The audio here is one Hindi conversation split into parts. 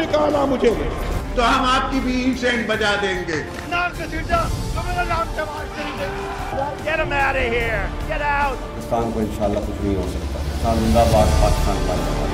निकाला मुझे, तो हम आपकी भी इंसेंट बजा देंगे। पाकिस्तान को इंशाल्लाह कुछ नहीं हो सकता। पाकिस्तान जिंदाबाद, पाकिस्तान जिंदाबाद।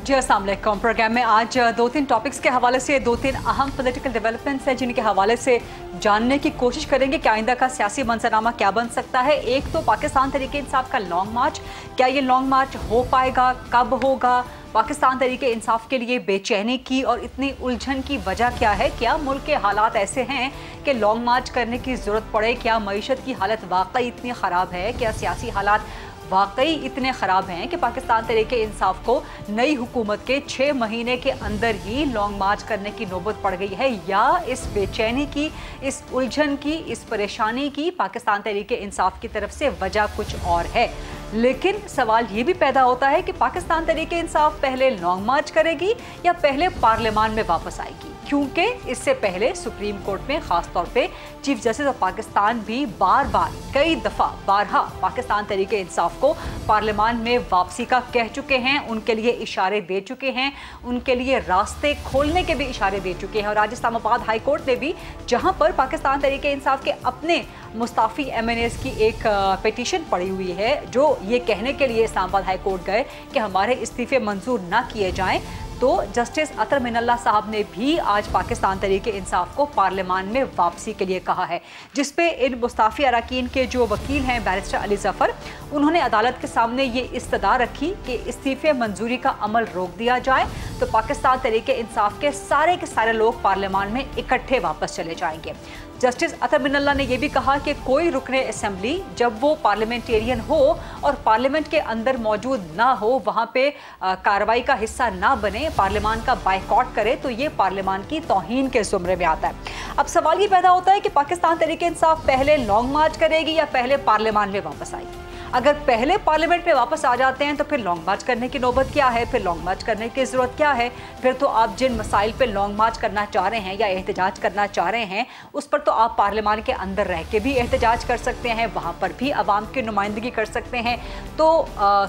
जी अस्सलाम वालेकुम। प्रोग्राम में आज 2-3 टॉपिक्स के हवाले से 2-3 अहम पॉलिटिकल डेवलपमेंट्स हैं जिनके हवाले से जानने की कोशिश करेंगे कि आइंदा का सियासी मंजरनामा क्या बन सकता है। एक तो पाकिस्तान तहरीक इंसाफ का लॉन्ग मार्च, क्या ये लॉन्ग मार्च हो पाएगा, कब होगा, पाकिस्तान तहरीक इंसाफ के लिए बेचैनी की और इतनी उलझन की वजह क्या है, क्या मुल्क के हालात ऐसे हैं कि लॉन्ग मार्च करने की ज़रूरत पड़े, क्या मईशत की हालत वाकई इतनी ख़राब है, क्या सियासी हालात वाकई इतने ख़राब हैं कि पाकिस्तान तहरीक इंसाफ को नई हुकूमत के 6 महीने के अंदर ही लॉन्ग मार्च करने की नौबत पड़ गई है, या इस बेचैनी की, इस उलझन की, इस परेशानी की पाकिस्तान तहरीक इंसाफ की तरफ से वजह कुछ और है। लेकिन सवाल ये भी पैदा होता है कि पाकिस्तान तहरीक इंसाफ पहले लॉन्ग मार्च करेगी या पहले पार्लियामान में वापस आएगी, क्योंकि इससे पहले सुप्रीम कोर्ट में ख़ास तौर पे चीफ जस्टिस ऑफ पाकिस्तान भी बार बार कई दफ़ा बारहा पाकिस्तान तहरीक इंसाफ को पार्लियामान में वापसी का कह चुके हैं, उनके लिए इशारे दे चुके हैं, उनके लिए रास्ते खोलने के भी इशारे दे चुके हैं। और आज इस्लामाबाद हाई कोर्ट ने भी, जहां पर पाकिस्तान तहरीक इंसाफ के अपने मुस्ताफ़ी MNAs की एक पिटीशन पड़ी हुई है जो ये कहने के लिए इस्लामाबाद हाई कोर्ट गए कि हमारे इस्तीफ़े मंजूर ना किए जाएं, तो जस्टिस अतर मिनल्ला साहब ने भी आज पाकिस्तान तहरीक इंसाफ को पार्लियामान में वापसी के लिए कहा है, जिसपे इन मुस्ताफ़ी अरकान के जो वकील हैं बैरिस्टर अली ज़फ़र, उन्होंने अदालत के सामने ये इस्तदा रखी कि इस्तीफ़े मंजूरी का अमल रोक दिया जाए तो पाकिस्तान तहरीक इंसाफ के सारे लोग पार्लियामान में इकट्ठे वापस चले जाएंगे। जस्टिस अतर मिनल्ला ने यह भी कहा कि कोई रुकने असेंबली जब वो पार्लियामेंटेरियन हो और पार्लियामेंट के अंदर मौजूद ना हो, वहाँ पे कार्रवाई का हिस्सा ना बने, पार्लियामान का बायकॉट करे, तो ये पार्लियामान की तौहीन के ज़ुमरे में आता है। अब सवाल ये पैदा होता है कि पाकिस्तान तहरीक इंसाफ पहले लॉन्ग मार्च करेगी या पहले पार्लियामान में वापस आएगी। अगर पहले पार्लियामेंट में वापस आ जाते हैं तो फिर लॉन्ग मार्च करने की नौबत क्या है, फिर लॉन्ग मार्च करने की ज़रूरत क्या है, फिर तो आप जिन मसाइल पे लॉन्ग मार्च करना चाह रहे हैं या एहतजाज करना चाह रहे हैं उस पर तो आप पार्लियामान के अंदर रह के भी एहतजाज कर सकते हैं, वहाँ पर भी आवाम की नुमाइंदगी कर सकते हैं। तो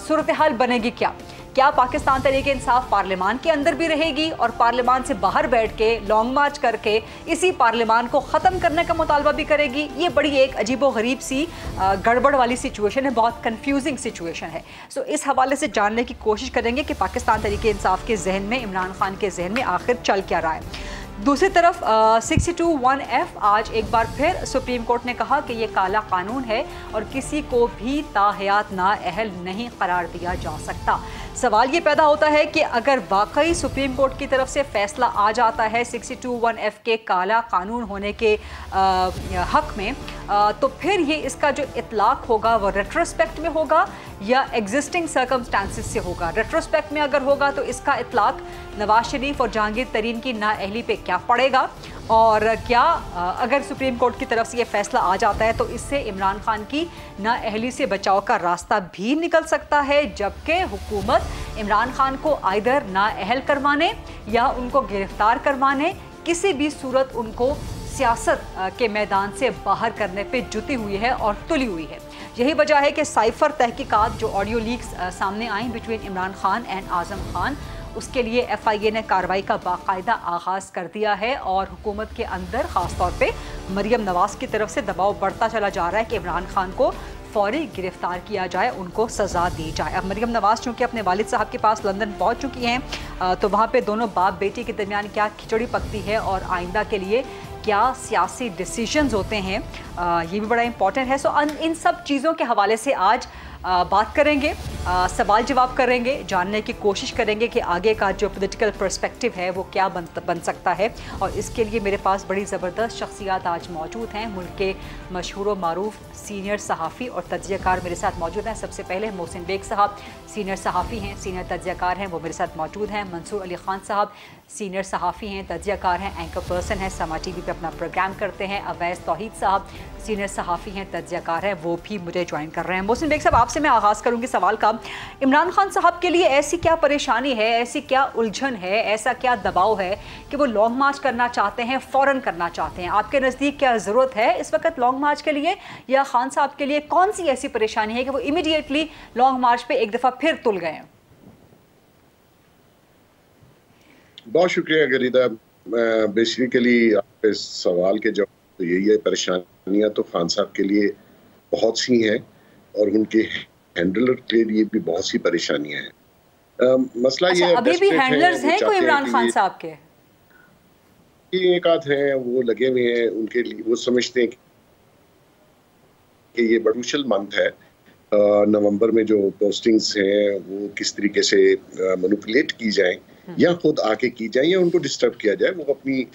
सूरत हाल बनेगी क्या पाकिस्तान तहरीक इंसाफ पार्लियामान के अंदर भी रहेगी और पार्लियामान से बाहर बैठ के लॉन्ग मार्च करके इसी पार्लियामान को ख़त्म करने का मुतालबा भी करेगी? ये बड़ी एक अजीबोगरीब सी गड़बड़ वाली सिचुएशन है, बहुत कंफ्यूजिंग सिचुएशन है। सो इस हवाले से जानने की कोशिश करेंगे कि पाकिस्तान तहरीक इंसाफ के जहन में, इमरान खान के जहन में आखिर चल क्या रहा है। दूसरी तरफ 621F आज एक बार फिर सुप्रीम कोर्ट ने कहा कि ये काला कानून है और किसी को भी ताहयात नाअहल नहीं करार दिया जा सकता। सवाल ये पैदा होता है कि अगर वाकई सुप्रीम कोर्ट की तरफ से फैसला आ जाता है 621F के काला कानून होने के हक में, तो फिर ये इसका जो इतलाक होगा वो रेट्रोस्पेक्ट में होगा या एग्जिस्टिंग सर्कमस्टांसिस से होगा। रेट्रोस्पेक्ट में अगर होगा तो इसका इतलाक नवाज शरीफ और जहांगीर तरीन की नाअहली पे क्या पड़ेगा, और क्या अगर सुप्रीम कोर्ट की तरफ से ये फैसला आ जाता है तो इससे इमरान खान की नाअहली से बचाव का रास्ता भी निकल सकता है, जबकि हुकूमत इमरान खान को आइदर नाअहल करवाने या उनको गिरफ्तार करवाने, किसी भी सूरत उनको सियासत के मैदान से बाहर करने पे जुटी हुई है और तुली हुई है। यही वजह है कि साइफर तहकीकात जो ऑडियो लीक्स सामने आई बिटवीन इमरान खान एंड आज़म खान, उसके लिए FIA ने कार्रवाई का बाकायदा आगाज़ कर दिया है और हुकूमत के अंदर ख़ास तौर पे मरियम नवाज़ की तरफ से दबाव बढ़ता चला जा रहा है कि इमरान खान को फौरी गिरफ्तार किया जाए, उनको सज़ा दी जाए। अब मरियम नवाज़ चूँकि अपने वालिद साहब के पास लंदन पहुँच चुकी हैं, तो वहाँ पे दोनों बाप बेटी के दरमियान क्या खिचड़ी पकती है और आइंदा के लिए क्या सियासी डिसीजंस होते हैं, ये भी बड़ा इंपॉर्टेंट है। सो इन सब चीज़ों के हवाले से आज बात करेंगे, सवाल जवाब करेंगे, जानने की कोशिश करेंगे कि आगे का जो पॉलिटिकल पर्सपेक्टिव है वो क्या बन सकता है। और इसके लिए मेरे पास बड़ी ज़बरदस्त शख्सियात आज मौजूद हैं। मुल्क के मशहूर व मारूफ सीनियर सहाफ़ी और तज्ज़ियाकार मेरे साथ मौजूद हैं। सबसे पहले मोहसिन बेग साहब सीनियर सहाफ़ी हैं, सीनियर तज्ज़ियाकार हैं, वो मेरे साथ मौजूद हैं। मंसूर अली ख़ान साहब सीनियर सहाफ़ी हैं, तज्ज़ियाकार हैं, एंकर पर्सन हैं, समा TV पे अपना प्रोग्राम करते हैं। अवैस तौहीद साहब सीनियर सहाफ़ी हैं, तज्ज़ियाकार हैं, वो भी मुझे ज्वाइन कर रहे हैं। मोहसिन बेग साहब, आपसे आपसे मैं आगाज़ करूंगी सवाल का। इमरान खान साहब के लिए ऐसी क्या परेशानी है, ऐसी क्या उलझन है, ऐसा क्या दबाव है कि वो लॉन्ग मार्च करना चाहते हैं, फ़ौरन करना चाहते हैं? आपके नज़दीक क्या ज़रूरत है इस वक्त लॉन्ग मार्च के लिए, या खान साहब के लिए कौन सी ऐसी परेशानी है कि वो इमीडिएटली लॉन्ग मार्च पे एक दफ़ा फिर तुल गए? बहुत शुक्रिया गरीदा। बेसिकली आपके सवाल के जवाब तो यही है, परेशानियां तो खान साहब के लिए बहुत सी हैं और उनके हैंडलर के लिए भी बहुत सी परेशानियां हैं। मसला अच्छा, ये अभी भी हैंडलर्स हैं कोई इमरान खान साहब के? एक आध हैं, वो लगे हुए हैं उनके लिए। वो समझते हैं कि ये क्रूशियल मंथ है, नवंबर में जो पोस्टिंग्स हैं वो किस तरीके से मैनिपुलेट की जाएं या खुद आके की जाए या उनको डिस्टर्ब किया जाए। वो अपनी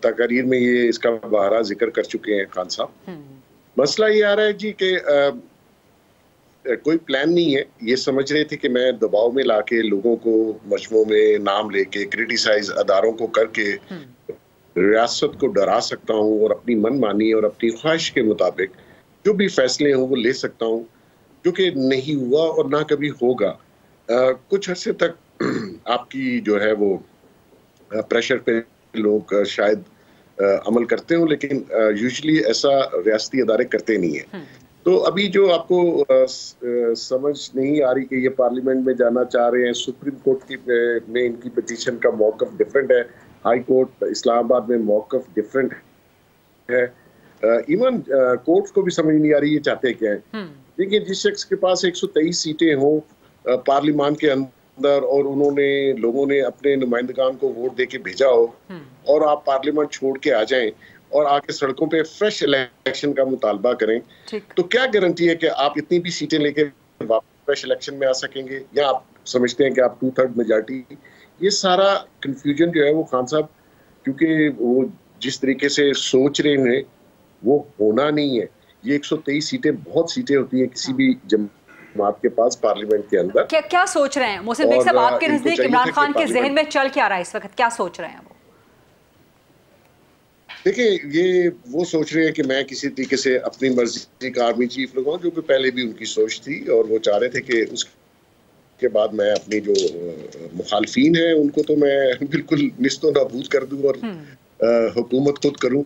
तकरीर में ये इसका बारहा जिक्र कर चुके हैं खान साहब। मसला ये आ रहा है जी कि कोई प्लान नहीं है। ये समझ रहे थे कि मैं दबाव में लाके लोगों को मजमू में नाम लेके क्रिटिसाइज अदारों को करके रियासत को डरा सकता हूँ और अपनी मनमानी और अपनी ख्वाहिश के मुताबिक जो भी फैसले हों वो ले सकता हूँ, जो कि नहीं हुआ और ना कभी होगा। कुछ अर्से तक आपकी जो है वो प्रेशर पे लोग शायद अमल करते हो, लेकिन यूजुअली ऐसा रियासती अदारे करते नहीं है। तो अभी जो आपको समझ नहीं आ रही कि ये पार्लियामेंट में जाना चाह रहे हैं, सुप्रीम कोर्ट की में इनकी पिटीशन का मौक़िफ़ डिफरेंट है, हाई कोर्ट इस्लामाबाद में मौक़िफ़ डिफरेंट है, इवन कोर्ट्स को भी समझ नहीं आ रही ये चाहते क्या है। देखिए, जिस शख्स के पास 123 सीटें हों पार्लियामान के अंदर और उन्होंने लोगों ने अपने नुमाइंदगान को वोट दे के भेजा हो और आप पार्लियामेंट छोड़ के आ जाएं और आके सड़कों पे फ्रेश इलेक्शन का मुतालबा करें, तो क्या गारंटी है कि आप इतनी भी सीटें लेके वापस फ्रेश इलेक्शन में आ सकेंगे? या आप समझते हैं कि आप 2/3 मेजॉरिटी? ये सारा कंफ्यूजन जो है वो खान साहब, क्योंकि वो जिस तरीके से सोच रहे हैं वो होना नहीं है। ये 123 सीटें बहुत सीटें होती हैं किसी भी जमात के पास पार्लियामेंट के अंदर। क्या सोच रहे हैं मोहसिन बेग साहब, आपके नजदीक इमरान खान के जहन में चल क्या रहा है इस वक्त, क्या सोच रहे हैं वो? देखिए, ये वो सोच रहे हैं कि मैं किसी तरीके से अपनी मर्जी का आर्मी चीफ लगाऊं, जो कि पहले भी उनकी सोच थी, और वो चाह रहे थे कि उसके बाद मैं अपनी जो मुखालफीन है उनको तो मैं बिल्कुल निस्तो नाबूद कर दूं और हुकूमत खुद करूं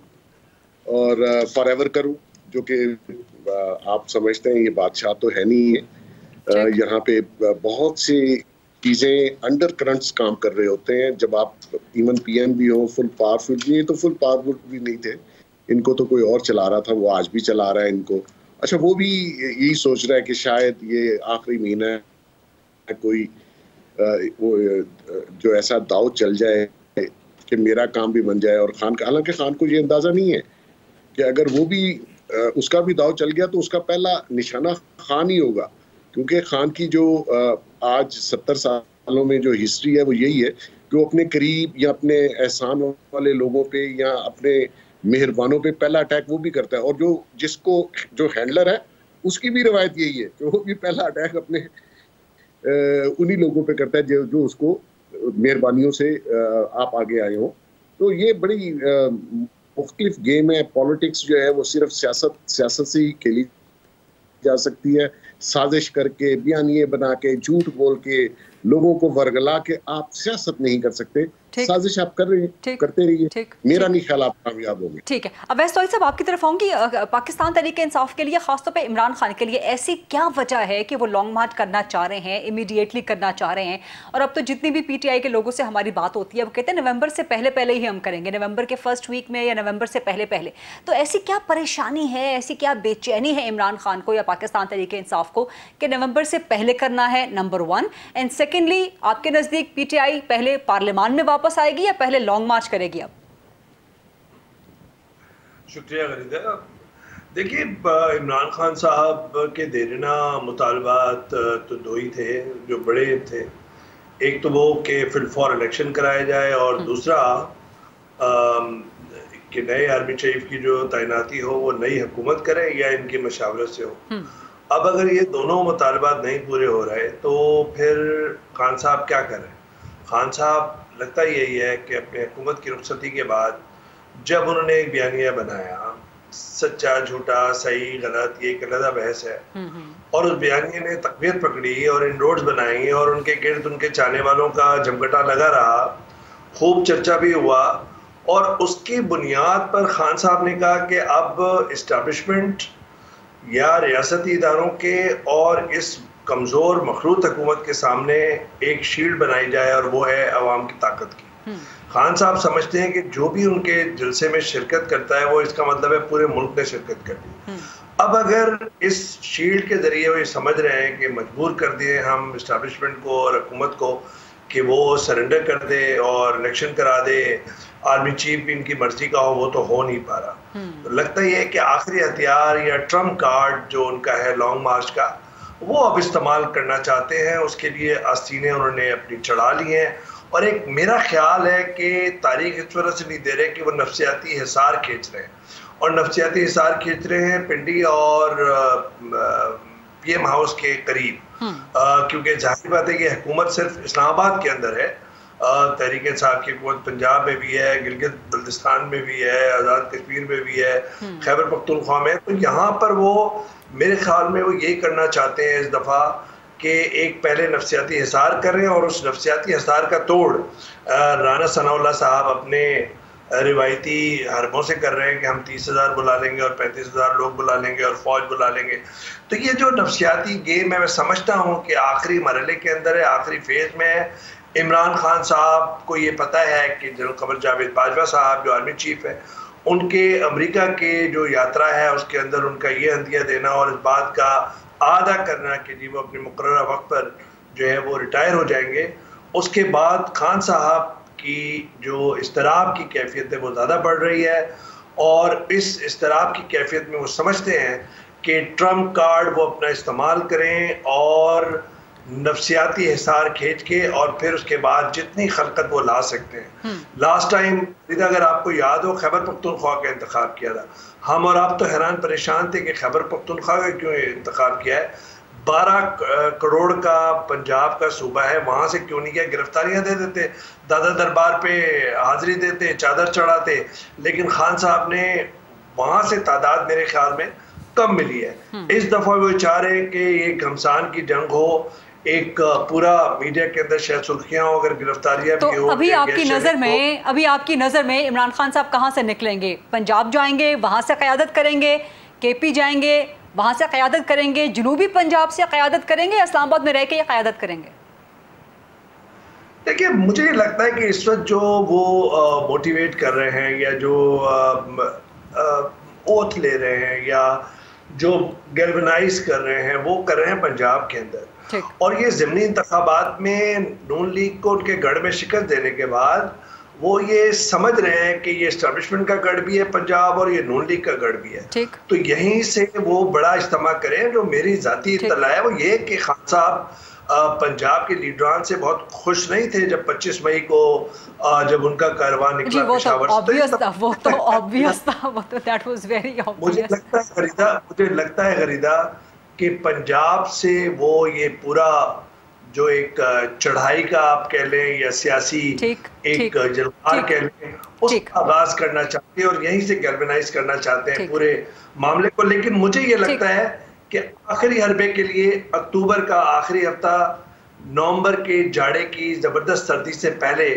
और फॉरएवर करूं, जो कि आप समझते हैं ये बादशाह तो है नहीं है। यहाँ पे बहुत सी चीजें अंडर करंट्स काम कर रहे होते हैं। जब आप इवन पीएम भी हो, फुल पावरफुल भी है, तो फुल पावरफुल भी नहीं थे, इनको तो कोई और चला रहा था, वो आज भी चला रहा है इनको। अच्छा, वो भी यही सोच रहा है कि शायद ये आखिरी महीना है, कोई वो जो ऐसा दाव चल जाए कि मेरा काम भी बन जाए। और खान का, हालांकि खान को ये अंदाजा नहीं है कि अगर वो भी उसका भी दाव चल गया तो उसका पहला निशाना खान ही होगा, क्योंकि खान की जो आज 70 सालों में जो हिस्ट्री है वो यही है कि वो अपने करीब या अपने एहसान वाले लोगों पे या अपने मेहरबानों पे पहला अटैक वो भी करता है, और जो हैंडलर है उसकी भी रवायत यही है कि वो भी पहला अटैक अपने उन्हीं लोगों पे करता है जो उसको मेहरबानियों से आप आगे आए हो। तो ये बड़ी मुख्तलिफ गेम है। पॉलिटिक्स जो है वो सिर्फ सियासत से ही खेली जा सकती है, साजिश करके, बयानिए बना के, झूठ बोल के, लोगों को वर्गला के आप सियासत नहीं कर सकते। साजिश आप कर रहे हैं, करते रहिए, मेरा नहीं ख्याल आप कामयाब होंगे। ठीक है, अब वैसे साहब आपकी तरफ आऊंगी। पाकिस्तान तहरीक इंसाफ के लिए, खासतौर पे इमरान खान के लिए, ऐसी क्या वजह है कि वो लॉन्ग मार्च करना चाह रहे हैं, इमीडिएटली करना चाह रहे हैं? और अब तो जितनी भी पीटीआई के लोगों से हमारी बात होती है वो कहते हैं नवंबर से पहले ही हम करेंगे, नवंबर के फर्स्ट वीक में या नवंबर से पहले। तो ऐसी क्या परेशानी है, ऐसी क्या बेचैनी है इमरान खान को या पाकिस्तान तहरीक इंसाफ को कि नवंबर से पहले करना है, नंबर 1। एंड सेकेंडली, आपके नजदीक पीटीआई पहले पार्लियामान में वापस आएगी या पहले लॉन्ग मार्च करेगी? अब शुक्रिया गरीदा। देखिए, इमरान खान साहब के देरना मुतालबात तो दो ही थे जो बड़े थे। एक तो वो कि फिलफॉर इलेक्शन कराया जाए, और दूसरा कि नए आर्मी चीफ की जो तैनाती हो वो नई हुकूमत करे या इनकी मशावरत से हो। अब अगर ये दोनों मुतालबात नहीं पूरे हो रहे तो फिर खान साहब क्या करें? खान साहब लगता यही है कि अपने हुकूमत की रुखसती के बाद जब उन्होंने एक बयानिया बनाया सच्चा झूठा सही गलत ये एक अलग बहस है। और उस बयानिए ने तकवीत पकड़ी और इनरोड्स बनाई और उनके गिर्द उनके चाहने वालों का जमघटा लगा रहा, खूब चर्चा भी हुआ। और उसकी बुनियाद पर खान साहब ने कहा कि अब इस्टेब्लिशमेंट या रियासती इदारों के और इस कमज़ोर मखलूत हुकूमत के सामने एक शील्ड बनाई जाए और वो है अवाम की ताकत की। खान साहब समझते हैं कि जो भी उनके जलसे में शिरकत करता है वो इसका मतलब है पूरे मुल्क ने शिरकत करनी। अब अगर इस शील्ड के जरिए वो ये समझ रहे हैं कि मजबूर कर दिए हम इस्टेब्लिशमेंट को और हुकूमत को कि वो सरेंडर कर दे और इलेक्शन करा दे, आर्मी चीफ भी इनकी मर्जी का हो, वो तो हो नहीं पा रहा। तो लगता ही है कि आखिरी हथियार या ट्रम्प कार्ड जो उनका है लॉन्ग मार्च का, वो अब इस्तेमाल करना चाहते हैं। उसके लिए आस्तीनें उन्होंने अपनी चढ़ा ली हैं। और एक मेरा ख्याल है कि तारीख इस वजह से नहीं दे रहे कि वो नफसियाती हिसार खींच रहे हैं, और नफसियाती हिसार खींच रहे हैं पिंडी और पीएम हाउस के करीब, क्योंकि जाहिर बात है कि हुकूमत सिर्फ इस्लामाबाद के अंदर है। तहरीक इंसाफ की हुकूमत पंजाब में भी है, गिलगित बल्तिस्तान में भी है, आज़ाद कश्मीर में भी है, खैबर पख्तूनख्वा में। तो यहाँ पर वो मेरे ख्याल में वो यही करना चाहते हैं इस दफ़ा कि एक पहले नफसियाती हिसार करें और उस नफसियाती हिसार का तोड़ राना सनाउल्लाह साहब अपने रिवायती हरबों से कर रहे हैं कि हम 30,000 बुला लेंगे और 35,000 लोग बुला लेंगे और फौज बुला लेंगे। तो ये जो नफसियाती गेम है मैं समझता हूँ कि आखिरी मरहले के अंदर है, आखिरी फेज में है। इमरान खान साहब को ये पता है कि जनरल कमर जावेद बाजवा साहब जो आर्मी चीफ है, उनके अमेरिका के जो यात्रा है उसके अंदर उनका ये हंदिया देना और इस बात का आदा करना कि जी वो अपने मुकर्रर वक्त पर जो है वो रिटायर हो जाएंगे। उसके बाद खान साहब की जो इस्तराब की कैफियत है वो ज़्यादा बढ़ रही है, और इस इस्तराब की कैफियत में वो समझते हैं कि ट्रम्प कार्ड वो अपना इस्तेमाल करें और नफसियाती हिसार खींच के और फिर उसके बाद जितनी खलकत वो ला सकते हैं। लास्ट टाइम अगर आपको याद हो खैबर पख्तूनख्वा का इंतखाब किया था, हम और आप तो हैरान परेशान थे कि खैबर पख्तूनख्वा का क्यों इंतखाब किया है। 12 करोड़ का पंजाब का सूबा है, वहाँ से क्यों नहीं किया? गिरफ्तारियाँ दे देते, दादा दरबार पे हाजिरी देते, चादर चढ़ाते, लेकिन खान साहब ने वहाँ से तादाद मेरे ख्याल में कम मिली है। इस दफ़ा वो चाह रहे हैं कि एक घमसान की जंग हो, एक पूरा मीडिया के अंदर शायद सुर्खियां हो, अगर गिरफ्तारियां भी हो। अभी आपकी नजर में इमरान खान साहब कहां से निकलेंगे? पंजाब जाएंगे, वहां से क़यादत करेंगे, केपी जाएंगे, वहां से क़यादत करेंगे, जनूबी पंजाब से क़यादत करेंगे, इस्लामाबाद में रह के ये क़यादत करेंगे? देखिए, मुझे लगता है कि इस वक्त जो वो मोटिवेट कर रहे हैं या जो ओथ ले रहे हैं या जो गैल्वनाइज कर रहे हैं वो कर रहे हैं पंजाब के अंदर। और ये ज़िमनी इंतखाबात में नून लीग को उनके गढ़ में शिकस्त देने के बाद वो ये समझ रहे हैं कि ये एस्टेब्लिशमेंट का गढ़ भी है पंजाब और ये नून लीग का गढ़ भी है। तो यहीं से वो बड़ा इज्तिमा करें। जो मेरी जाती इत्तला है वो ये कि खान साहब पंजाब के लीडरान से बहुत खुश नहीं थे जब 25 मई को जब उनका कारवां निकला पेशावर से। मुझे लगता है गरीदा कि पंजाब से वो ये पूरा जो एक चढ़ाई का आप कह लें या सियासी एक जलवार कह लें, उसका आगाज करना चाहते हैं और यहीं से गैल्वेनाइज करना चाहते हैं पूरे मामले को। लेकिन मुझे ये लगता है कि आखिरी हरबे के लिए अक्टूबर का आखिरी हफ्ता, नवंबर के जाड़े की जबरदस्त सर्दी से पहले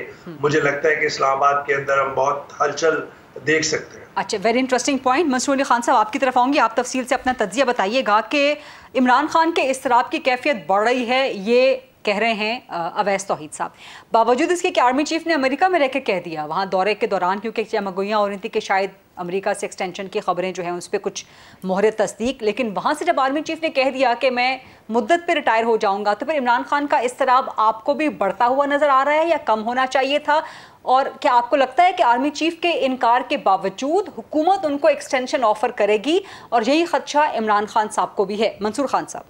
मुझे लगता है कि इस्लामाबाद के अंदर हम बहुत हलचल देख सकते हैं। अच्छा, very interesting point. Mansoor Ali Khan साहब, आपकी तरफ आऊंगी, आप तफसील से अपना तज्जिया बताइएगा कि इमरान खान के इस्तराब की कैफियत बढ़ रही है, ये कह रहे हैं अवैस तौहीद साहब। बावजूद इसके कि आर्मी चीफ ने अमेरिका में रह के कह दिया, वहाँ दौरे के दौरान क्योंकि चमगोइयाँ हो रही थी कि शायद अमेरिका से एक्सटेंशन की खबरें जो हैं उस पर कुछ मोहर तस्दीक, लेकिन वहाँ से जब आर्मी चीफ ने कह दिया कि मैं मुद्दत पे रिटायर हो जाऊँगा, तो फिर इमरान खान का इस्तराब आपको भी बढ़ता हुआ नज़र आ रहा है या कम होना चाहिए था? और क्या आपको लगता है कि आर्मी चीफ के इनकार के बावजूद हुकूमत उनको एक्सटेंशन ऑफर करेगी और यही खदशा इमरान खान साहब को भी है? मंसूर खान साहब,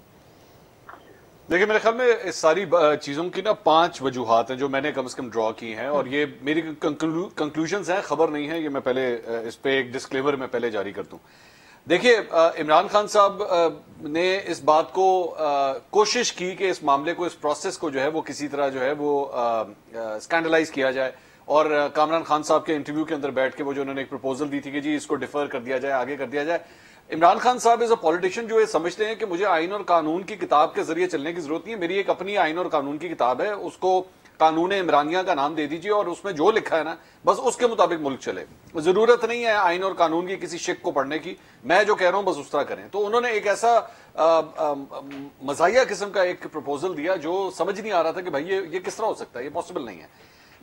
देखिए, मेरे ख्याल में इस सारी चीज़ों की ना 5 वजूहात हैं जो मैंने कम से कम ड्रॉ की हैं, और ये मेरी कंक्लूजन्स हैं, खबर नहीं है। ये मैं पहले इस पे एक डिस्क्लेमर मैं पहले जारी कर दूं। देखिए, इमरान खान साहब ने इस बात को कोशिश की कि इस मामले को, इस प्रोसेस को जो है वो किसी तरह जो है वो स्कैंडलाइज किया जाए और कामरान खान साहब के इंटरव्यू के अंदर बैठ के वो जो उन्होंने एक प्रपोजल दी थी कि जी इसको डिफर कर दिया जाए, आगे कर दिया जाए। इमरान खान साहब इज अ पॉलिटिशियन जो ये समझते हैं कि मुझे आइन और कानून की किताब के जरिए चलने की जरूरत नहीं है, मेरी एक अपनी आइन और कानून की किताब है, उसको कानून इमरानिया का नाम दे दीजिए और उसमें जो लिखा है ना बस उसके मुताबिक मुल्क चले, जरूरत नहीं है आइन और कानून की किसी शिक को पढ़ने की, मैं जो कह रहा हूं बस उस तरह करें। तो उन्होंने एक ऐसा मजाहिया किस्म का एक प्रपोजल दिया जो समझ नहीं आ रहा था कि भाई ये किस तरह हो सकता है, ये पॉसिबल नहीं है।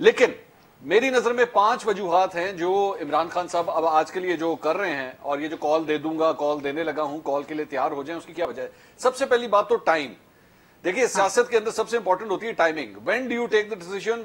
लेकिन मेरी नजर में 5 वजूहात हैं जो इमरान खान साहब अब आज के लिए जो कर रहे हैं, और ये जो कॉल दे दूंगा, कॉल देने लगा हूं, कॉल के लिए तैयार हो जाए, उसकी क्या वजह है। सबसे पहली बात तो टाइम। देखिए सियासत के अंदर सबसे इंपॉर्टेंट होती है timing. When do you take the decision,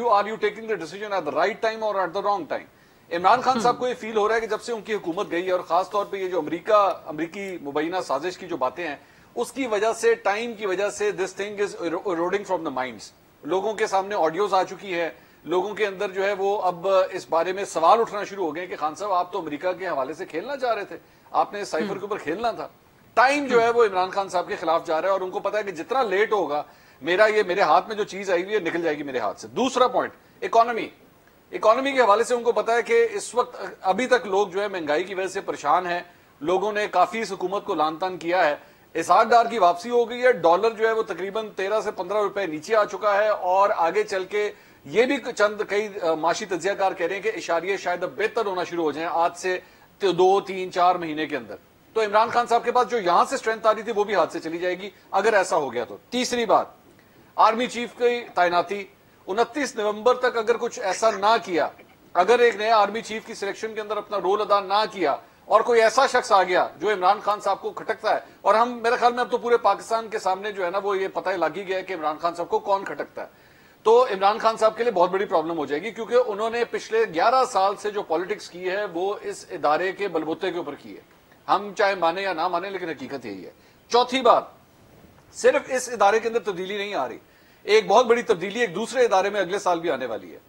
are you taking the decision at the right time और at the wrong time. Imran Khan साहब को ये फील हो रहा है कि जब से उनकी हुकूमत गई है, और खासतौर पर ये जो अमरीकी मुबैना साजिश की जो बातें हैं उसकी वजह से, टाइम की वजह से, this thing is eroding from the minds. लोगों के सामने ऑडियोज आ चुकी है, लोगों के अंदर जो है वो अब इस बारे में सवाल उठना शुरू हो गए कि खान साहब आप तो अमेरिका के हवाले से खेलना चाह रहे थे, आपने साइफर के ऊपर खेलना था। टाइम जो है वो इमरान खान साहब के खिलाफ जा रहा है और उनको पता है कि जितना लेट होगा मेरे हाथ में जो चीज आई हुई है निकल जाएगी मेरे हाथ से। दूसरा पॉइंट, इकोनॉमी के हवाले से उनको पता है कि इस वक्त अभी तक लोग जो है महंगाई की वजह से परेशान है, लोगों ने काफी इस हुकूमत को लान तान किया है, इसहाक डार की वापसी हो गई है, डॉलर जो है वो तकरीबन 13 से 15 रुपए नीचे आ चुका है, और आगे चल के ये भी चंद कई माशी तज्जियाकार कह रहे हैं कि इशारे शायद अब बेहतर होना शुरू हो जाए आज से 2, 3, 4 महीने के अंदर। तो इमरान खान साहब के पास जो यहां से स्ट्रेंथ आ रही थी वो भी हाथ से चली जाएगी अगर ऐसा हो गया तो। तीसरी बात, आर्मी चीफ की तैनाती 29 नवंबर तक अगर कुछ ऐसा ना किया, अगर एक नया आर्मी चीफ की सिलेक्शन के अंदर अपना रोल अदा ना किया और कोई ऐसा शख्स आ गया जो इमरान खान साहब को खटकता है, और हम मेरे ख्याल में अब तो पूरे पाकिस्तान के सामने जो है ना वो ये पता लग ही गया है कि इमरान खान साहब को कौन खटकता है, तो इमरान खान साहब के लिए बहुत बड़ी प्रॉब्लम हो जाएगी, क्योंकि उन्होंने पिछले 11 साल से जो पॉलिटिक्स की है वो इस इदारे के बलबूते के ऊपर की है, हम चाहे माने या ना माने, लेकिन हकीकत यही है। चौथी बात, सिर्फ इस इदारे के अंदर तब्दीली नहीं आ रही, एक बहुत बड़ी तब्दीली एक दूसरे इदारे में अगले साल भी आने वाली है,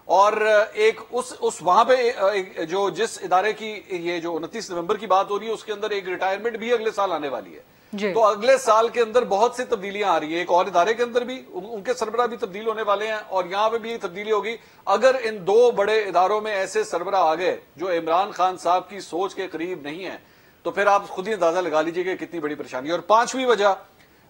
और एक उस वहां पे जो जिस इदारे की ये जो 29 नवंबर की बात हो रही है उसके अंदर एक रिटायरमेंट भी अगले साल आने वाली है। तो अगले साल के अंदर बहुत सी तब्दीलियां आ रही है, एक और इदारे के अंदर भी उनके सरबराह भी तब्दील होने वाले हैं, और यहां पे भी तब्दीली होगी। अगर इन 2 बड़े इदारों में ऐसे सरबराह आ गए जो इमरान खान साहब की सोच के करीब नहीं है, तो फिर आप खुद ही अंदाजा लगा लीजिए कितनी बड़ी परेशानी। और 5वीं वजह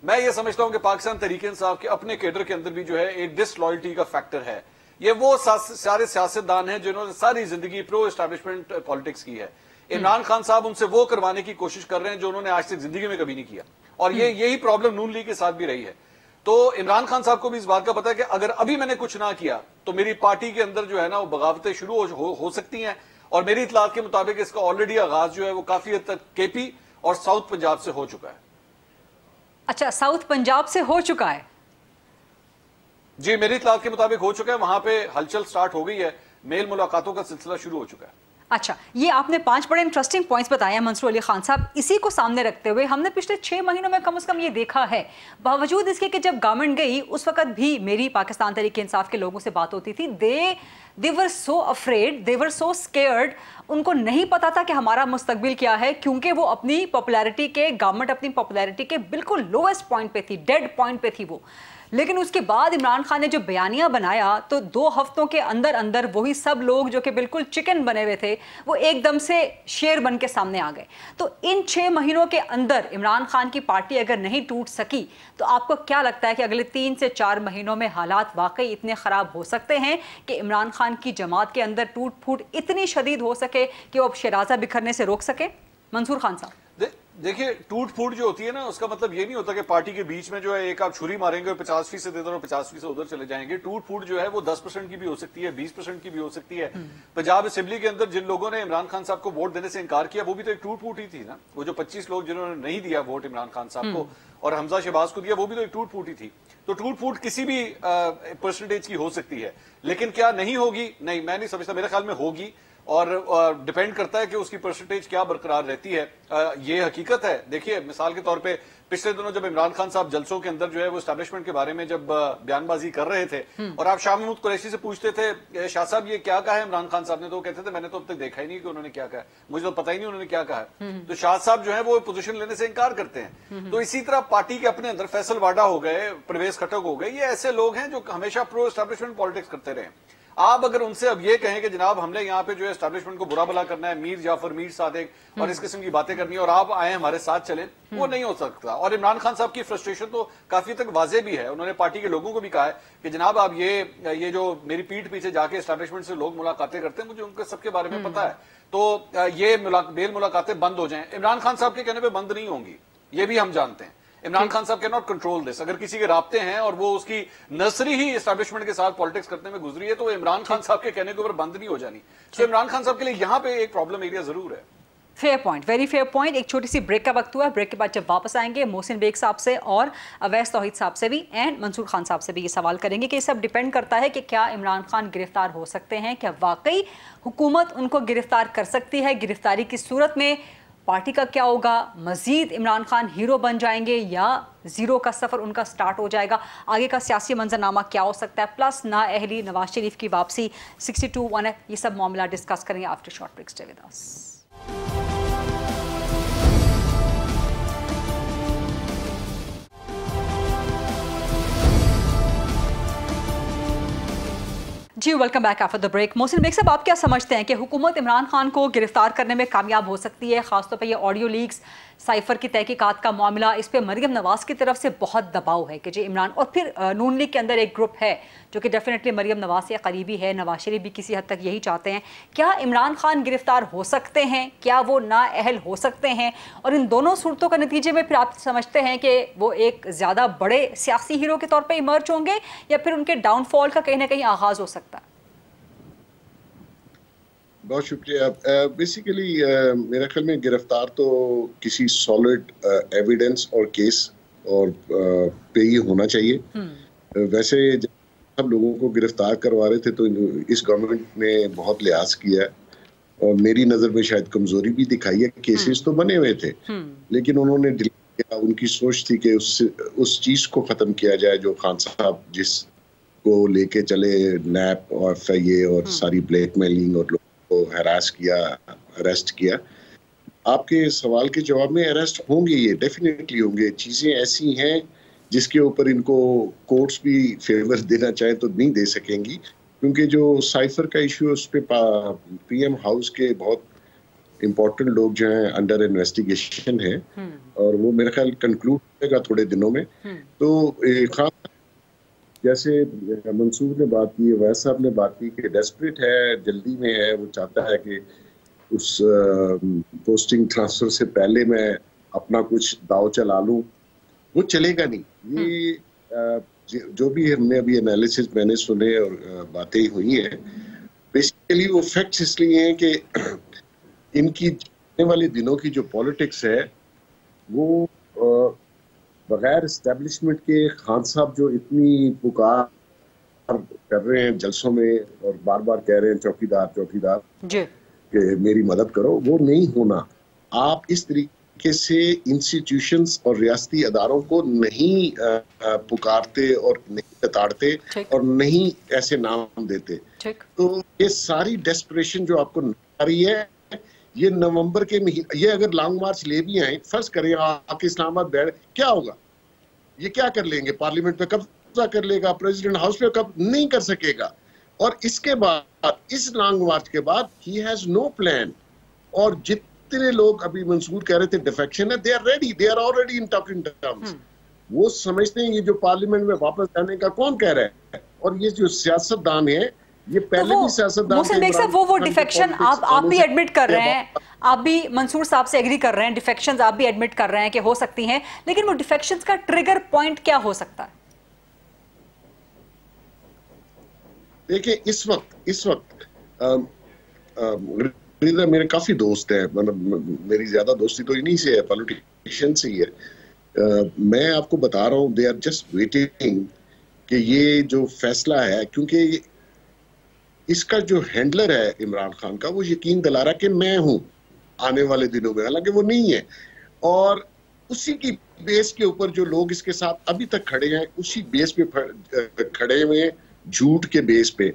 मैं ये समझता हूं कि पाकिस्तान तहरीक इंसाफ के अपने कैडर के अंदर भी जो है एक डिसलॉयल्टी का फैक्टर है। ये वो सारे सियासतदान हैं जिन्होंने सारी जिंदगी प्रो एस्टैब्लिशमेंट पॉलिटिक्स की है। इमरान खान साहब उनसे वो करवाने की कोशिश कर रहे हैं जो उन्होंने आज तक जिंदगी में कभी नहीं किया, और यही प्रॉब्लम नून लीग के साथ भी रही है। तो इमरान खान साहब को भी इस बात का पता है कि अगर अभी मैंने कुछ ना किया तो मेरी पार्टी के अंदर जो है ना वो बगावतें शुरू हो सकती हैं, और मेरी इतलात के मुताबिक इसका ऑलरेडी आगाज जो है वो काफी हद तक केपी और साउथ पंजाब से हो चुका है। अच्छा, साउथ पंजाब से हो चुका है? जी, मेरी इतलात के मुताबिक हो चुका है, वहां पे हलचल स्टार्ट हो गई है, मेल मुलाकातों का सिलसिला शुरू हो चुका है। अच्छा, ये आपने 5 बड़े इंटरेस्टिंग पॉइंट्स बताए हैं मंसूर अली खान साहब। इसी को सामने रखते हुए हमने पिछले 6 महीनों में कम से कम ये देखा है, बावजूद इसके कि जब गवर्नमेंट गई उस वक्त भी मेरी पाकिस्तान तहरीक इंसाफ के लोगों से बात होती थी, दे वर सो अफ्रेड, दे वर सो स्केयर्ड, उनको नहीं पता था कि हमारा मुस्तकबिल क्या है, क्योंकि वो अपनी पॉपुलैरिटी के, गवर्नमेंट अपनी पॉपुलैरिटी के बिल्कुल लोएस्ट पॉइंट पे थी, डेड पॉइंट पे थी वो। लेकिन उसके बाद इमरान खान ने जो बयानिया बनाया तो 2 हफ्तों के अंदर अंदर वही सब लोग जो कि बिल्कुल चिकन बने हुए थे वो एकदम से शेर बन के सामने आ गए। तो इन 6 महीनों के अंदर इमरान खान की पार्टी अगर नहीं टूट सकी तो आपको क्या लगता है कि अगले 3 से 4 महीनों में हालात वाकई इतने ख़राब हो सकते हैं कि इमरान खान की जमात के अंदर टूट फूट इतनी शदीद हो सके कि वो अब शराजा बिखरने से रोक सके? मंसूर खान साहब, देखिए, टूट फूट जो होती है ना उसका मतलब ये नहीं होता कि पार्टी के बीच में जो है एक आप छुरी मारेंगे और 50% इधर और 50% उधर चले जाएंगे। टूट फूट जो है वो 10% की भी हो सकती है, 20% की भी हो सकती है। पंजाब असेंबली के अंदर जिन लोगों ने इमरान खान साहब को वोट देने से इनकार किया वो भी तो एक टूट फूट ही थी ना। वो जो 25 लोग जिन्होंने नहीं दिया वोट इमरान खान साहब को और हमजा शहबाज को दिया, वो भी तो एक टूट फूट ही थी। तो टूट फूट किसी भी परसेंटेज की हो सकती है, लेकिन क्या नहीं होगी? नहीं, मैं नहीं समझता, मेरे ख्याल में होगी, और डिपेंड करता है कि उसकी परसेंटेज क्या बरकरार रहती है। ये हकीकत है। देखिए, मिसाल के तौर पे पिछले दिनों जब इमरान खान साहब जलसों के अंदर जो है वो एस्टैब्लिशमेंट के बारे में जब बयानबाजी कर रहे थे और आप शाह महमूद कुरैशी से पूछते थे शाह साहब ये क्या कहा है इमरान खान साहब ने, तो वो कहते थे मैंने तो अब तक देखा ही नहीं कि उन्होंने क्या कहा, मुझे तो पता ही नहीं उन्होंने क्या कहा। तो शाह साहब जो है वो पोजीशन लेने से इनकार करते हैं। तो इसी तरह पार्टी के अपने अंदर फैसल वाडा हो गए, परवेज खटक हो गए, ये ऐसे लोग हैं जो हमेशा प्रो एस्टैब्लिशमेंट पॉलिटिक्स करते रहे। आप अगर उनसे अब ये कहें कि जनाब हमने यहाँ पे जो है एस्टैब्लिशमेंट को बुरा भला करना है, मीर जाफर, मीर सादिक और इस किस्म की बातें करनी है और आप आए हमारे साथ चले, वो नहीं हो सकता। और इमरान खान साहब की फ्रस्ट्रेशन तो काफी तक वाजे भी है। उन्होंने पार्टी के लोगों को भी कहा है कि जनाब आप ये जो मेरी पीठ पीछे जाके एस्टैब्लिशमेंट से लोग मुलाकातें करते हैं, मुझे उनके सबके बारे में पता है, तो ये बेल मुलाकातें बंद हो जाएं। इमरान खान साहब के कहने पे बंद नहीं होंगी, ये भी हम जानते हैं। इमरान खान साहब कैन नॉट कंट्रोल दिस। अगर किसी के राब्ते हैं और वो उसकी नर्सरी ही एस्टैब्लिशमेंट के साथ पॉलिटिक्स करने में गुजरी है, तो इमरान खान साहब के कहने के ऊपर बंद नहीं हो जानी। तो इमरान खान साहब के लिए यहां पे एक प्रॉब्लम एरिया जरूर है। Fair point, very fair point. एक छोटी सी ब्रेक का वक्त हुआ है। ब्रेक के बाद जब वापस आएंगे मोहसिन बेग साहब से और अवैस तौहीद साहब से भी एंड मंसूर खान साहब से भी ये सवाल करेंगे कि सब डिपेंड करता है कि क्या इमरान खान गिरफ्तार हो सकते हैं, क्या वाकई हुकूमत उनको गिरफ्तार कर सकती है, गिरफ्तारी की सूरत में पार्टी का क्या होगा, मजीद इमरान खान हीरो बन जाएंगे या जीरो का सफर उनका स्टार्ट हो जाएगा, आगे का सियासी मंजरनामा क्या हो सकता है, प्लस नाअहली नवाज शरीफ की वापसी 62-1, ये सब मामला डिस्कस करेंगे after short break. Stay with us. जी welcome back after the break. Mohsin Baig साहब, आप क्या समझते हैं कि हुकूमत इमरान खान को गिरफ्तार करने में कामयाब हो सकती है? खासतौर पर ये ऑडियो लीक्स, साइफर की तहकीकात का मामला, इस पे मरियम नवाज की तरफ से बहुत दबाव है कि जी इमरान, और फिर नून लीग के अंदर एक ग्रुप है जो कि डेफिनेटली मरियम नवाज से करीबी है, नवाज शरीफ भी किसी हद तक यही चाहते हैं। क्या इमरान खान गिरफ्तार हो सकते हैं, क्या वो नाअहल हो सकते हैं, और इन दोनों सूरतों का नतीजे में फिर आप समझते हैं कि वो एक ज़्यादा बड़े सियासी हीरो के तौर पर इमर्ज होंगे या फिर उनके डाउनफॉल का कहीं ना कहीं आगाज़ हो सकता है? बहुत शुक्रिया। बेसिकली मेरे ख्याल में गिरफ्तार तो किसी सॉलिड एविडेंस और केस और पे ही होना चाहिए। वैसे जब सब लोगों को गिरफ्तार करवा रहे थे तो इस गवर्नमेंट ने बहुत लिहाज किया है और मेरी नज़र में शायद कमजोरी भी दिखाई है। केसेस तो बने हुए थे लेकिन उन्होंने डिले किया। उनकी सोच थी कि उस चीज़ को ख़त्म किया जाए जो खान साहब जिस को लेके चले, नैप और FIA और सारी ब्लैकमेलिंग और को हरास किया, अरेस्ट किया। आपके सवाल के जवाब में अरेस्ट होंगे, ये डेफिनेटली होंगे। चीजें ऐसी हैं जिसके ऊपर इनको कोर्ट्स भी फेवर देना चाहे तो नहीं दे सकेंगी, क्योंकि जो साइफर का इशू है उस पे PM हाउस के बहुत इम्पोर्टेंट लोग जो हैं अंडर इन्वेस्टिगेशन है और वो मेरा ख्याल कंक्लूड होगा थोड़े दिनों में। तो खास जैसे मंसूर ने बात की, वैस साहब ने बात की कि डेस्परेट है, जल्दी में है, वो चाहता है कि उस पोस्टिंग ट्रांसफर से पहले मैं अपना कुछ दाव चला लूं, वो चलेगा नहीं। ये जो भी हमने अभी एनालिसिस मैंने सुने और बातें हुई हैं, बेसिकली वो फैक्ट्स इसलिए हैं कि इनकी आने वाले दिनों की जो पॉलिटिक्स है वो बगैर एस्टेब्लिशमेंट के खान साहब जो इतनी पुकार कर रहे हैं जलसों में और बार बार कह रहे हैं चौकीदार चौकीदार कि मेरी मदद करो, वो नहीं होना। आप इस तरीके से इंस्टीट्यूशंस और रियासती अदारों को नहीं पुकारते और नहीं कताड़ते और नहीं ऐसे नाम देते। तो ये सारी डेस्परेशन जो आपको आ रही है, ये नवंबर के महीने, ये अगर लॉन्ग मार्च ले भी आए, फर्ज करें आके इस्लामाबाद बैठ, क्या होगा? ये क्या कर लेंगे? पार्लियामेंट पे कब्जा कर लेगा, प्रेसिडेंट हाउस पे कब नहीं कर सकेगा। और इसके बाद, इस लॉन्ग मार्च के बाद ही हैज नो प्लान। और जितने लोग अभी मंसूर कह रहे थे डिफेक्शन है, they are ready, they are already in talking terms. वो समझते हैं ये जो पार्लियामेंट में वापस जाने का कौन कह रहा है। और ये जो सियासतदान है, ये पहले भी सियासतदान वो डिफेक्शन आप भी एडमिट कर रहे हैं, आप भी मंसूर साहब से एग्री कर रहे हैं, डिफेक्शंस आप भी एडमिट कर रहे हैं कि हो सकती हैं, लेकिन वो डिफेक्शंस का ट्रिगर पॉइंट क्या हो सकता है? देखिए इस वक्त मेरे काफी दोस्त हैं, मतलब मेरी ज्यादा दोस्ती तो इन्हीं से है, पॉलिटिशियन से ही है। मैं आपको बता रहा हूँ, दे आर जस्ट वेटिंग कि ये जो फैसला है, क्योंकि इसका जो हैंडलर है इमरान खान का, वो यकीन दिला रहा है कि मैं हूं आने वाले दिनों में, हालांकि वो नहीं है। और उसी की बेस के ऊपर जो लोग इसके साथ अभी तक खड़े हैं, उसी बेस पे खड़े हुए, झूठ के बेस पे।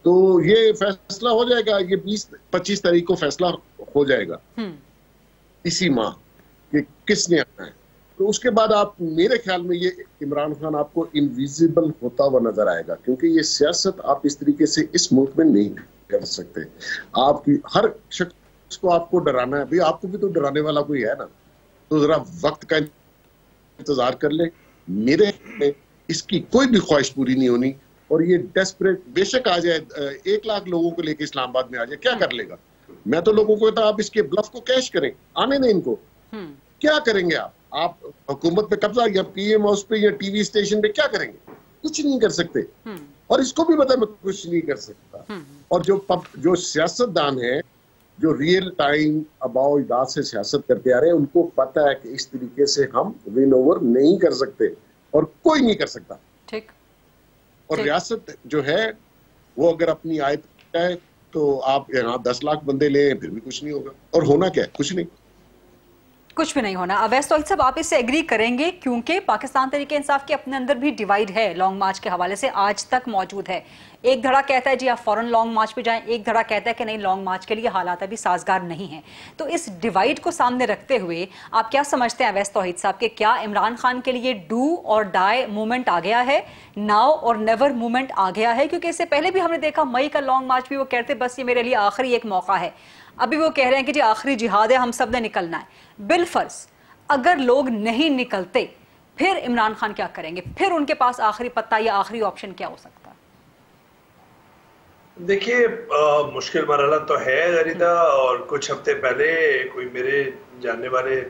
तो ये फैसला हो जाएगा, ये 20-25 तारीख को फैसला हो जाएगा इसी माह कि किसने आना है। तो उसके बाद आप, मेरे ख्याल में ये इमरान खान आपको इनविजिबल होता हुआ नजर आएगा, क्योंकि ये सियासत आप इस तरीके से इस मुल्क में नहीं कर सकते। आपकी हर शख्स को आपको डराना है, भाई आपको भी तो डराने वाला कोई है ना, तो जरा वक्त का इंतजार कर ले। मेरे इसकी कोई भी ख्वाहिश पूरी नहीं होनी, और ये डेस्परेट बेशक आ जाए 1 लाख लोगों को लेके इस्लामाबाद में आ जाए, क्या कर लेगा? मैं तो लोगों को कहता आप इसके ब्लफ को कैश करें, आने दें इनको। क्या करेंगे आप हुकूमत पे कब्जा या पीएम हाउस पे या टीवी स्टेशन पे क्या करेंगे? कुछ नहीं कर सकते, और इसको भी पता है मैं कुछ नहीं कर सकता। और जो सियासतदान है जो रियल टाइम अबाव इदाद से सियासत करते आ रहे हैं, उनको पता है कि इस तरीके से हम विन ओवर नहीं कर सकते, और कोई नहीं कर सकता। ठीक। और रियासत जो है वो अगर अपनी आय है तो आप यहाँ 10 लाख बंदे ले फिर भी कुछ नहीं होगा, और होना क्या है? कुछ नहीं, कुछ भी नहीं होना। अवैस तौहीद साहब, आप इससे एग्री करेंगे? क्योंकि पाकिस्तान तहरीक इंसाफ के अपने अंदर भी डिवाइड है, लॉन्ग मार्च के हवाले से आज तक मौजूद है। एक धड़ा कहता है जी आप फौरन लॉन्ग मार्च पे जाएं, एक धड़ा कहता है कि नहीं, लॉन्ग मार्च के लिए हालात अभी साजगार नहीं है। तो इस डिवाइड को सामने रखते हुए आप क्या समझते हैं अवैस तौहीद साहब कि क्या इमरान खान के लिए डू और डाई मूवमेंट आ गया है, नाउ और नेवर मूवमेंट आ गया है? क्योंकि इससे पहले भी हमने देखा मई का लॉन्ग मार्च भी वो कहते बस ये मेरे लिए आखिरी एक मौका है, अभी वो कह रहे हैं कि जी आखिरी जिहाद है, हम सब ने निकलना है। बिलफर्ज अगर लोग नहीं निकलते फिर इमरान खान क्या करेंगे? फिर उनके पास आखिरी पत्ता या आखिरी ऑप्शन क्या हो सकता है? देखिए, मुश्किल मरहला तो है गरीदा, और कुछ हफ्ते पहले कोई मेरे जानने वाले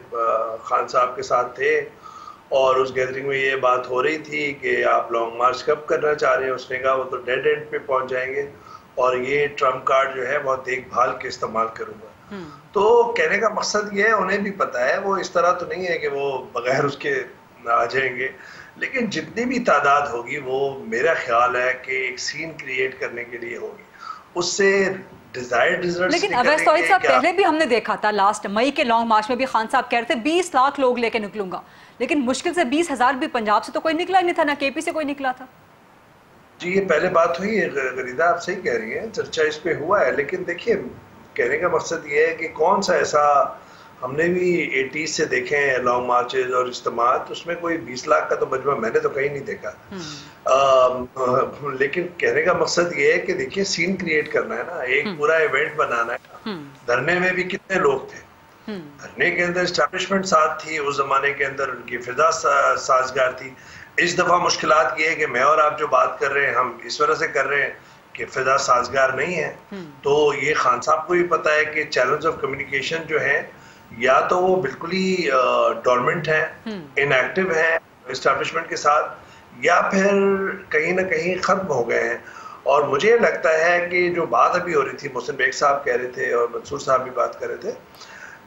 खान साहब के साथ थे, और उस गैदरिंग में ये बात हो रही थी कि आप लॉन्ग मार्च कब करना चाह रहे हैं। उसने कहा वो तो डेड एंड पे पहुंच जाएंगे, और ये ट्रम्प कार्ड जो है बहुत देखभाल के इस्तेमाल करूंगा। तो कहने का मकसद ये है, उन्हें भी पता है, वो इस तरह तो नहीं है कि वो बगैर उसके आ जाएंगे, लेकिन जितनी भी तादाद होगी वो मेरा ख्याल है कि एक सीन क्रिएट करने के लिए होगी, उससे डिजायर्ड रिजल्ट्स। लेकिन अवैस तौहीद साहब, पहले भी हमने देखा था, लास्ट मई के लॉन्ग मार्च में भी खान साहब कह रहे थे 20 लाख लोग लेके निकलूंगा, लेकिन मुश्किल से 20,000 भी पंजाब से तो कोई निकला नहीं था, ना केपी से कोई निकला था। जी, ये पहले बात हुई है गरीदा, आप सही कह रही हैं, चर्चा इस पे हुआ है, लेकिन देखिए कहने का मकसद ये है कि कौन सा ऐसा, हमने भी 80s से देखे हैं लॉन्ग मार्चेज और इज्तिमात, उसमें कोई 20 लाख का तो मजमा मैंने तो कहीं नहीं देखा। लेकिन कहने का मकसद ये है कि देखिए सीन क्रिएट करना है ना, एक पूरा इवेंट बनाना है। धरने में भी कितने लोग थे, धरने के अंदर एस्टैब्लिशमेंट साथ थी, उस जमाने के अंदर उनकी फिजा साजगार थी। इस दफा मुश्किलात ये है कि मैं और आप जो बात कर रहे हैं हम इस वजह से कर रहे हैं कि फिजा साजगार नहीं है। तो ये खान साहब को भी पता है कि चैनल्स ऑफ कम्युनिकेशन जो है या तो वो बिल्कुल ही डोरमेंट है, इनएक्टिव है एस्टैब्लिशमेंट के साथ, या फिर कहीं ना कहीं खत्म हो गए हैं। और मुझे लगता है कि जो बात अभी हो रही थी, मोहसिन बेग साहब कह रहे थे और मंसूर साहब भी बात कर रहे थे,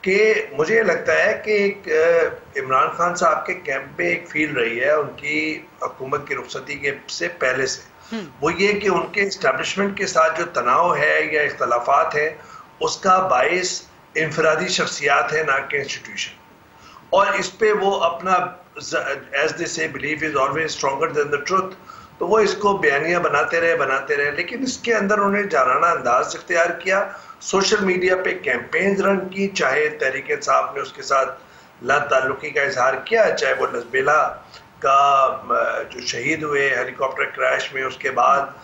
कि मुझे लगता है कि एक इमरान खान साहब के कैंप में एक फील रही है उनकी हुकूमत की रुखसती के से पहले से, वो ये कि उनके इस्टेब्लिशमेंट के साथ जो तनाव है या इख्तलाफात है उसका बाइस इनफरादी शख्सियात है, ना कि इंस्टीट्यूशन। और इस पे वो अपना एज दे से belief is always stronger than the truth, तो वो इसको बयानियां बनाते रहे, लेकिन इसके अंदर उन्होंने जानाना अंदाज इख्तियार किया, सोशल मीडिया पे कैंपेन रन की, चाहे तहरीक इंसाफ ने उसके साथ लाताल्लुकी का इजहार किया, चाहे वो लजबेला का जो शहीद हुए हेलीकॉप्टर क्रैश में, उसके बाद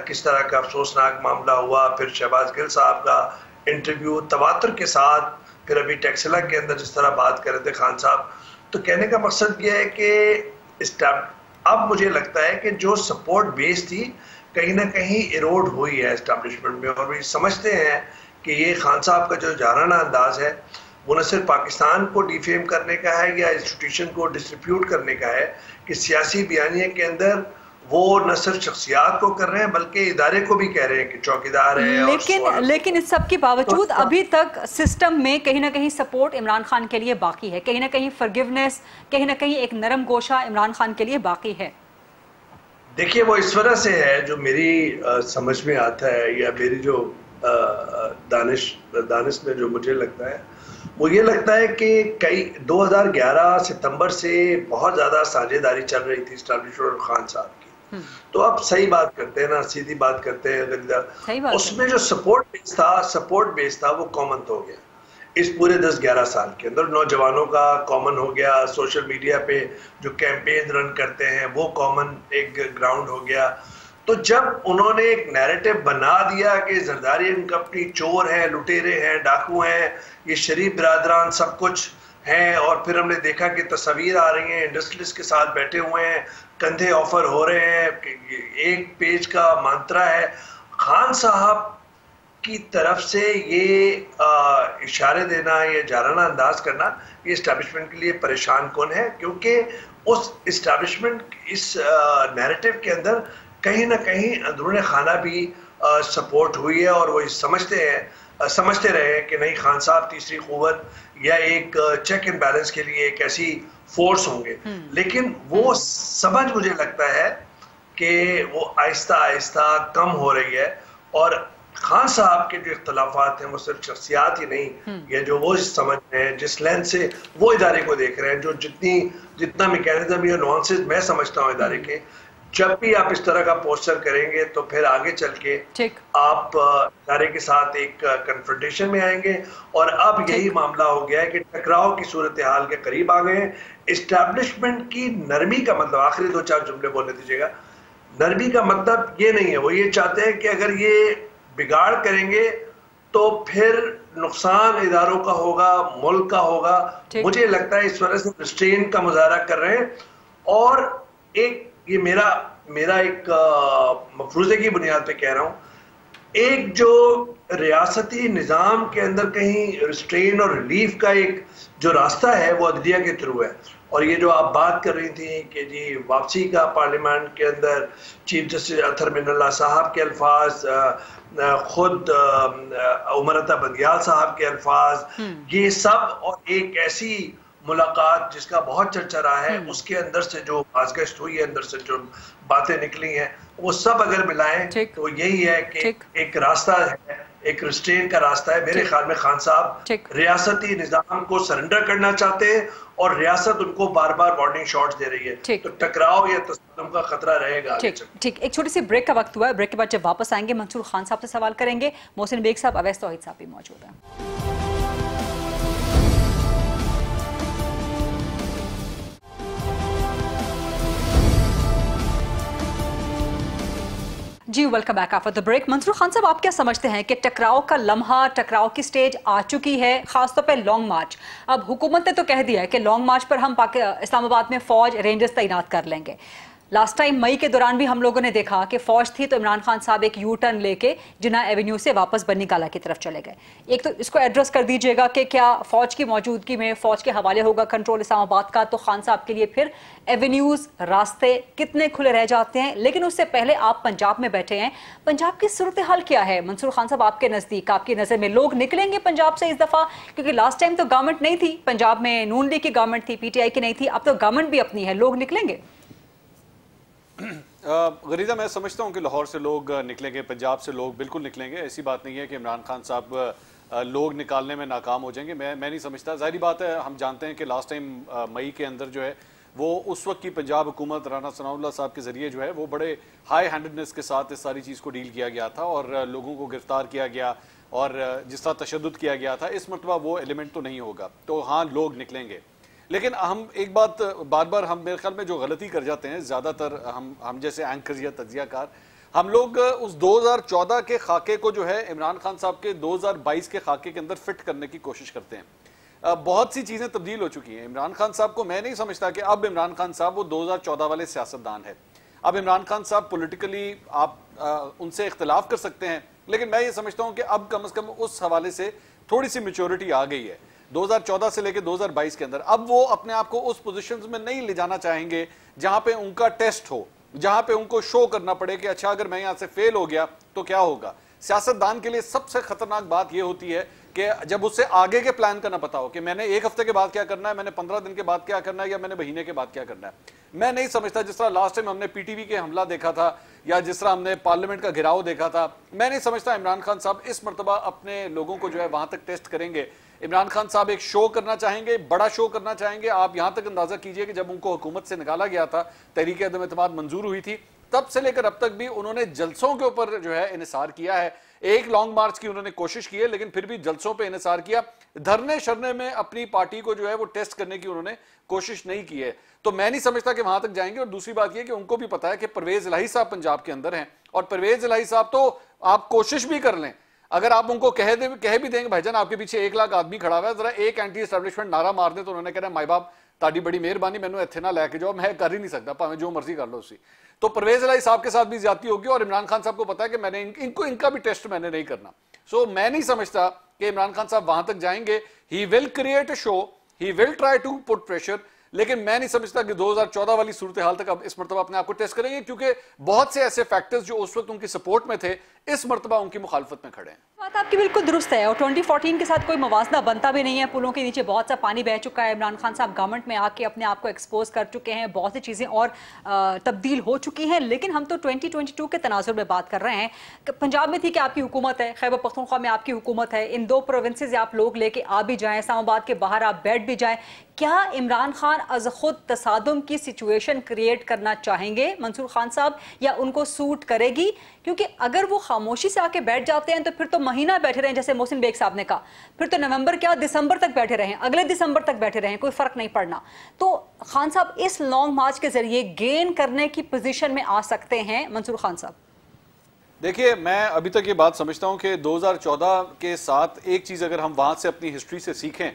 किस तरह का अफसोसनाक मामला हुआ, फिर शहबाज गिल साहब का इंटरव्यू तवातर के साथ, फिर अभी टेक्सला के अंदर जिस तरह बात कर रहे थे खान साहब। तो कहने का मकसद ये है कि अब मुझे लगता है कि जो सपोर्ट बेस थी कहीं ना कहीं इरोड हुई है एस्टैब्लिशमेंट में, और वो समझते हैं कि ये खान साहब का जो जाराना अंदाज है वो न सिर्फ पाकिस्तान को डिफेम करने का है या इंस्टीट्यूशन को डिस्ट्रीब्यूट करने का है, कि सियासी बयानिए के अंदर वो न सिर्फ शख्सियात को कर रहे हैं बल्कि इदारे को भी कह रहे हैं कि चौकीदार है। लेकिन इस सब के बावजूद तो अभी तक सिस्टम में कहीं ना कहीं सपोर्ट इमरान खान के लिए बाकी है, कहीं ना कहीं फॉरगिवनेस, कहीं ना कहीं एक नरम गोशा इमरान खान के लिए बाकी है। देखिए, वो इस वजह से है जो मेरी समझ में आता है, या मेरी जो दानिश में जो मुझे लगता है वो ये लगता है कि 2011 सितंबर से बहुत ज्यादा साझेदारी चल रही थी एस्टैब्लिशमेंट और खान साहब की। तो अब सही बात करते हैं ना, सीधी बात करते हैं, उसमें जो सपोर्ट बेस था वो कॉमन हो गया। इस पूरे 10-11 साल के अंदर। नौजवानों का कॉमन हो गया, सोशल मीडिया पे जो कैंपेन रन करते हैं वो कॉमन एक ग्राउंड हो गया। तो जब उन्होंने एक नैरेटिव बना दिया कि जरदारी एंड कंपनी चोर है, लुटेरे हैं, डाकू हैं, ये शरीफ बिरादरान सब कुछ हैं, और फिर हमने देखा कि तस्वीर आ रही हैं इंडस्ट्रियलिस्ट के साथ बैठे हुए हैं, कंधे ऑफर हो रहे हैं, एक पेज का मंत्रा है। खान साहब की तरफ से ये इशारे देना, ये जाराना अंदाज करना, ये इस्टेब्लिशमेंट के लिए परेशान कौन है, क्योंकि उस इस्टेब्लिशमेंट इस नैरेटिव के अंदर कहीं ना कहीं अंदरूनी खाना भी सपोर्ट हुई है, और वो समझते रहे कि नहीं, खान साहब तीसरी कुव्वत या एक चेक एंड बैलेंस के लिए एक ऐसी फोर्स होंगे। लेकिन वो समझ मुझे लगता है कि वो आहिस्ता आहिस्ता कम हो रही है, और खान साहब के जो इख्तलाफात हैं वो सिर्फ शख्सियात ही नहीं, या जो वो समझ रहे हैं, जिस लेंस से वो इदारे को देख रहे हैं, जो जितना मैकेनिज्म या नुआंसेस मैं समझता हूँ इदारे के, जब भी आप इस तरह का पोस्टर करेंगे तो फिर आगे चल के आप इदारे के साथ एक कन्फ्रंटेशन में आएंगे। और अब यही मामला हो गया है कि टकराव की सूरत हाल के करीब आ गए हैं। इस्टेब्लिशमेंट की नरमी का मतलब, आखिरी 2-4 जुमले बोलने दीजिएगा, नरमी का मतलब ये नहीं है, वो ये चाहते हैं कि अगर ये बिगाड़ करेंगे तो फिर नुकसान इदारों का होगा, मुल्क का होगा। मुझे लगता है इस वजह से रिस्ट्रेन का मुजाहरा कर रहे हैं, और एक ये मेरा एक मफरूजे की बुनियाद पे कह रहा हूँ, एक जो रियासती निज़ाम के अंदर कहीं रिस्ट्रेन और रिलीफ का एक जो रास्ता है वो अदलिया के थ्रू है। और ये जो आप बात कर रही थी कि जी वापसी का पार्लियामेंट के अंदर, चीफ जस्टिस अतहर मिनल्लाह साहब के अल्फाज, खुद उमर अता बंदियाल साहब के अल्फाज, ये सब, और एक ऐसी मुलाकात जिसका बहुत चर्चा रहा है, उसके अंदर से जो बाज़गश्त हुई है, अंदर से जो बातें निकली हैं, वो सब अगर मिलाएं तो यही है कि एक रास्ता है, एक रिस्ट्रेन का रास्ता है। मेरे ख्याल में खान साहब रियासती निजाम को सरेंडर करना चाहते हैं, और रियासत उनको बार बार वार्निंग शॉट्स दे रही है, तो टकराव या तसद्दुम का खतरा रहेगा। ठीक, एक छोटी सी ब्रेक का वक्त हुआ है। ब्रेक के बाद जब वापस आएंगे मंसूर खान साहब से सवाल करेंगे। मोहसिन बेग साहब, अवैस तौहीद साहब भी मौजूद हैं। जी welcome back after the break. Mansoor Khan साहब, आप क्या समझते हैं कि टकराव का लम्हा, टकराव की स्टेज आ चुकी है, खासतौर पर लॉन्ग मार्च? अब हुकूमत ने तो कह दिया है कि लॉन्ग मार्च पर हम इस्लामाबाद में फौज, रेंजर्स तैनात कर लेंगे। लास्ट टाइम मई के दौरान भी हम लोगों ने देखा कि फौज थी, तो इमरान खान साहब एक यू टर्न लेके जिन्ना एवेन्यू से वापस बन्नी काला की तरफ चले गए। एक तो इसको एड्रेस कर दीजिएगा कि क्या फौज की मौजूदगी में फौज के हवाले होगा कंट्रोल इस्लामाबाद का, तो खान साहब के लिए फिर एवेन्यूज, रास्ते कितने खुले रह जाते हैं? लेकिन उससे पहले आप पंजाब में बैठे हैं, पंजाब की सूरत हाल क्या है मंसूर खान साहब आपके नज़दीक, आपकी नज़र में? लोग निकलेंगे पंजाब से इस दफ़ा? क्योंकि लास्ट टाइम तो गवर्नमेंट नहीं थी पंजाब में, नून लीग की गवर्नमेंट थी, PTI की नहीं थी, अब तो गवर्नमेंट भी अपनी है, लोग निकलेंगे? गरीदा, मैं समझता हूँ कि लाहौर से लोग निकलेंगे, पंजाब से लोग बिल्कुल निकलेंगे। ऐसी बात नहीं है कि इमरान खान साहब लोग निकालने में नाकाम हो जाएंगे। मैं नहीं समझता। जाहिर बात है, हम जानते हैं कि लास्ट टाइम मई के अंदर जो है वो उस वक्त की पंजाब हुकूमत राना सनाउल्लाह साहब के जरिए जो है वो बड़े हाई हैंडेडनेस के साथ इस सारी चीज़ को डील किया गया था, और लोगों को गिरफ्तार किया गया, और जिस तरह तशद्दुद किया गया था, इस मरतबा वो एलिमेंट तो नहीं होगा। तो हाँ, लोग निकलेंगे। लेकिन हम एक बात बार बार हम मेरे ख्याल में जो गलती कर जाते हैं ज़्यादातर हम जैसे एंकर या तज्जियाकार, हम लोग उस 2014 के खाके को जो है इमरान खान साहब के 2022 के खाके के अंदर फिट करने की कोशिश करते हैं। बहुत सी चीज़ें तब्दील हो चुकी हैं। इमरान खान साहब को मैं नहीं समझता कि अब इमरान खान साहब वो 2014 वाले सियासतदान है। अब इमरान खान साहब पॉलिटिकली आप उनसे इख्तलाफ कर सकते हैं, लेकिन मैं ये समझता हूँ कि अब कम से कम उस हवाले से थोड़ी सी मैच्योरिटी आ गई है 2014 से लेकर 2022 के अंदर। अब वो अपने आप को उस पोजीशंस में नहीं ले जाना चाहेंगे जहां पे उनका टेस्ट हो, जहां पे उनको शो करना पड़े कि अच्छा अगर मैं यहां से फेल हो गया तो क्या होगा। सियासतदान के लिए सबसे खतरनाक बात यह होती है कि जब उससे आगे के प्लान का ना पता हो कि मैंने एक हफ्ते के बाद क्या करना है, मैंने 15 दिन के बाद क्या करना है, या मैंने महीने के बाद क्या करना है। मैं नहीं समझता, जिस तरह लास्ट टाइम हमने PTV के हमला देखा था या जिस तरह हमने पार्लियामेंट का घेराव देखा था, मैं नहीं समझता इमरान खान साहब इस मरतबा अपने लोगों को जो है वहां तक टेस्ट करेंगे। इमरान खान साहब एक शो करना चाहेंगे, बड़ा शो करना चाहेंगे। आप यहां तक अंदाजा कीजिए कि जब उनको हुकूमत से निकाला गया था, तहरीक अदम एतमाद मंजूर हुई थी, तब से लेकर अब तक भी उन्होंने जलसों के ऊपर जो है इन्हिसार किया है। एक लॉन्ग मार्च की उन्होंने कोशिश की है, लेकिन फिर भी जलसों पे इन्हिसार किया। धरने शरने में अपनी पार्टी को जो है वो टेस्ट करने की उन्होंने कोशिश नहीं की है। तो मैं नहीं समझता कि वहां तक जाएंगे। और दूसरी बात यह कि उनको भी पता है कि परवेज इलाही साहब पंजाब के अंदर हैं, और परवेज इलाही साहब तो आप कोशिश भी कर लें, अगर आप उनको कह भी देंगे भाईजान आपके पीछे 1 लाख आदमी खड़ा हुआ है, जरा एक एंटी एस्टैब्लिशमेंट नारा मार दे, तो उन्होंने कहना माई बाप ताड़ी बड़ी मेहरबानी, मैंने इत्थे ना लैके जाओ, मैं कर ही नहीं सकता, भावें जो मर्जी कर लो उसी। तो परवेज इलाही साहब के साथ भी ज्यादती होगी, और इमरान खान साहब को पता है कि मैंने इनका भी टेस्ट मैंने नहीं करना। सो मैं नहीं समझता कि इमरान खान साहब वहां तक जाएंगे। He will create a show, he will try to put pressure, लेकिन मैं नहीं समझता कि 2014 वाली सूरत हाल तक अब इस मरतबा अपने आप को टेस्ट करेंगे, क्योंकि बहुत से ऐसे फैक्टर्स जो उस वक्त उनकी सपोर्ट में थे इस मरतबा उनकी मुखालफत में खड़े हैं। बात आपकी बिल्कुल दुरुस्त है, और 2014 के साथ कोई मवाजना बनता भी नहीं है। पुलों के नीचे बहुत सा पानी बह चुका है। इमरान खान साहब गवर्नमेंट में आके अपने आप को एक्सपोज कर चुके हैं, बहुत सी चीज़ें और तब्दील हो चुकी हैं। लेकिन हम तो 2022 के तनाजुर में बात कर रहे हैं। पंजाब में थी कि आपकी हुकूमत है, खैबर पख्तूनख्वा में आपकी हुकूमत है, इन 2 प्रोविंसेस आप लोग लेके आ भी जाएं, इस्लामाबाद के बाहर आप बैठ भी जाएं, क्या इमरान खान अज खुद तसादुम की सिचुएशन क्रिएट करना चाहेंगे मंसूर खान साहब, या उनको सूट करेगी? क्योंकि अगर वो खामोशी से आके बैठ जाते हैं तो फिर तो महीना बैठे रहें, जैसे मोहसिन बेग साहब ने कहा, फिर तो नवंबर क्या दिसंबर तक बैठे रहें, अगले दिसंबर तक बैठे रहें, कोई फर्क नहीं पड़ना। तो खान साहब इस लॉन्ग मार्च के जरिए गेन करने की पोजीशन में आ सकते हैं मंसूर खान साहब? देखिए, मैं अभी तक ये बात समझता हूं कि 2014 के साथ एक चीज अगर हम वहां से अपनी हिस्ट्री से सीखें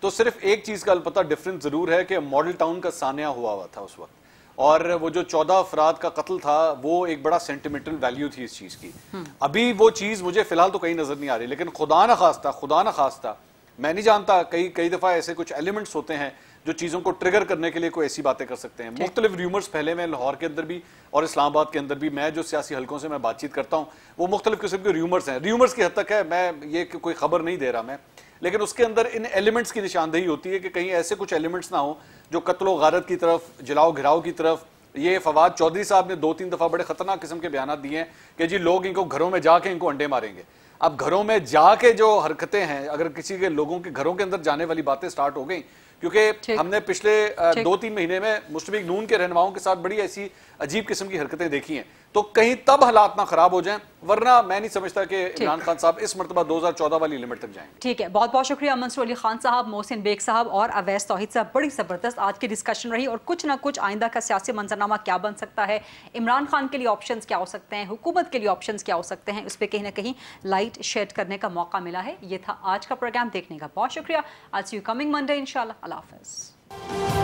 तो सिर्फ एक चीज का अलपत्ता डिफरेंस जरूर है कि मॉडल टाउन का सानिया हुआ था उस वक्त, और वो जो 14 अफराद का कत्ल था वो एक बड़ा सेंटिमेंटल वैल्यू थी इस चीज की। अभी वो चीज मुझे फिलहाल तो कहीं नजर नहीं आ रही, लेकिन खुदा न खास्ता मैं नहीं जानता, कई दफा ऐसे कुछ एलिमेंट्स होते हैं जो चीजों को ट्रिगर करने के लिए कोई ऐसी बातें कर सकते हैं। मुख्तलिफ रूमर्स फैले में लाहौर के अंदर भी और इस्लामाबाद के अंदर भी। मैं जो सियासी हलकों से मैं बातचीत करता हूँ वो मुख्तलिफ किस्म के रूमर्स हैं, रूमर्स की हद तक है, मैं ये कोई खबर नहीं दे रहा मैं, लेकिन उसके अंदर इन एलिमेंट्स की निशानदेही होती है कि कहीं ऐसे कुछ एलिमेंट्स ना हो जो कत्लो गारत की तरफ, जलाओ घिराव की तरफ। ये फवाद चौधरी साहब ने 2-3 दफा बड़े खतरनाक किस्म के बयान दिए हैं कि जी लोग इनको घरों में जाके इनको अंडे मारेंगे। अब घरों में जाके जो हरकतें हैं, अगर किसी के लोगों के घरों के अंदर जाने वाली बातें स्टार्ट हो गई, क्योंकि हमने पिछले 2-3 महीने में मुस्लिम लीग नून के रहनुमाओं के साथ बड़ी ऐसी अजीब किस्म की हरकतें देखी हैं, तो कहीं तब हालात ना खराब हो जाएं, वरना मैं नहीं समझता कि इमरान खान साहब इस मरतबा 2014 वाली लिमिट तक जाएंगे। ठीक है, बहुत बहुत शुक्रिया मंसूर अली खान साहब, मोहसिन बेग साहब और अवैस तौहीद साहब। बड़ी ज़बरदस्त आज की डिस्कशन रही, और कुछ ना कुछ आइंदा का सियासी मंजरनामा क्या बन सकता है, इमरान खान के लिए ऑप्शंस क्या हो सकते हैं, हुकूमत के लिए ऑप्शंस क्या हो सकते हैं, उस पर कहीं ना कहीं लाइट शेड करने का मौका मिला है। ये था आज का प्रोग्राम, देखने का बहुत शुक्रिया। आज यू कमिंग मंडे इंशाल्लाह। अल्लाह हाफ़िज़।